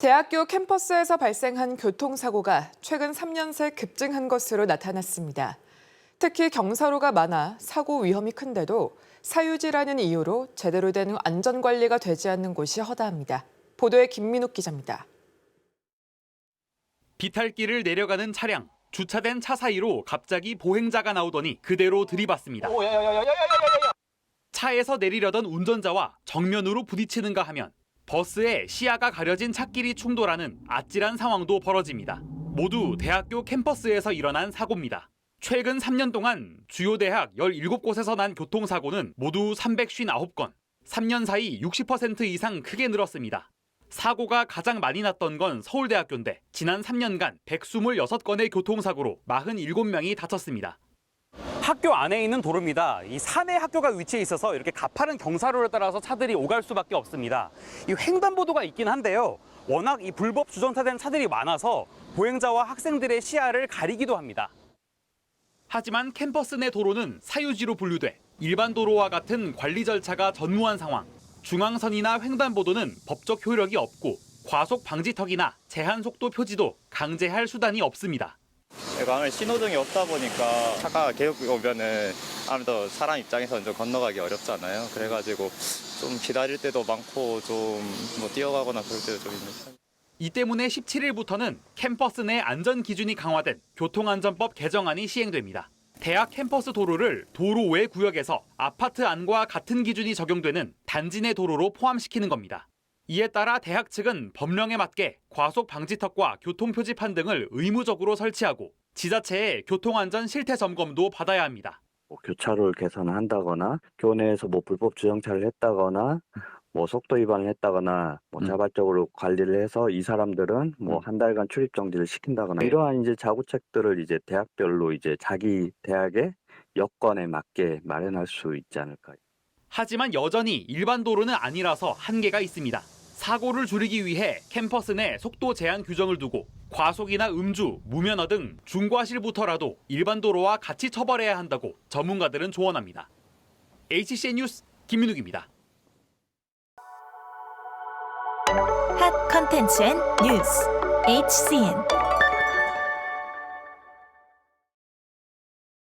대학교 캠퍼스에서 발생한 교통사고가 최근 3년 새 급증한 것으로 나타났습니다. 특히 경사로가 많아 사고 위험이 큰데도 사유지라는 이유로 제대로 된 안전관리가 되지 않는 곳이 허다합니다. 보도에 김민욱 기자입니다. 비탈길을 내려가는 차량, 주차된 차 사이로 갑자기 보행자가 나오더니 그대로 들이받습니다. 차에서 내리려던 운전자와 정면으로 부딪히는가 하면 버스에 시야가 가려진 찻길이 충돌하는 아찔한 상황도 벌어집니다. 모두 대학교 캠퍼스에서 일어난 사고입니다. 최근 3년 동안 주요 대학 17곳에서 난 교통사고는 모두 359건, 3년 사이 60% 이상 크게 늘었습니다. 사고가 가장 많이 났던 건 서울대학교인데 지난 3년간 126건의 교통사고로 47명이 다쳤습니다. 학교 안에 있는 도로입니다. 이 산에 학교가 위치해 있어서 이렇게 가파른 경사로를 따라서 차들이 오갈 수밖에 없습니다. 이 횡단보도가 있긴 한데요. 워낙 이 불법 주정차된 차들이 많아서 보행자와 학생들의 시야를 가리기도 합니다. 하지만 캠퍼스 내 도로는 사유지로 분류돼 일반 도로와 같은 관리 절차가 전무한 상황. 중앙선이나 횡단보도는 법적 효력이 없고 과속 방지턱이나 제한 속도 표지도 강제할 수단이 없습니다. 아무래도 신호등이 없다 보니까 차가 계속 오면은 아무래도 사람 입장에서는 좀 건너가기 어렵잖아요. 그래가지고 좀 기다릴 때도 많고 좀 뛰어가거나 그럴 때도 좀 있는 편. 이 때문에 17일부터는 캠퍼스 내 안전 기준이 강화된 교통안전법 개정안이 시행됩니다. 대학 캠퍼스 도로를 도로 외 구역에서 아파트 안과 같은 기준이 적용되는 단지 내 도로로 포함시키는 겁니다. 이에 따라 대학 측은 법령에 맞게 과속 방지턱과 교통표지판 등을 의무적으로 설치하고 지자체의 교통안전 실태 점검도 받아야 합니다. 교차로를 개선한다거나 교내에서 불법 주정차를 했다거나 속도 위반을 했다거나 자발적으로 관리를 해서 이 사람들은 한 달간 출입 정지를 시킨다거나 이러한 자구책들을 대학별로 자기 대학의 여건에 맞게 마련할 수 있지 않을까요? 하지만 여전히 일반 도로는 아니라서 한계가 있습니다. 사고를 줄이기 위해 캠퍼스 내 속도 제한 규정을 두고 과속이나 음주, 무면허 등 중과실부터라도 일반 도로와 같이 처벌해야 한다고 전문가들은 조언합니다. HCN 뉴스 김민욱입니다. 핫 컨텐츠 앤 뉴스 HCN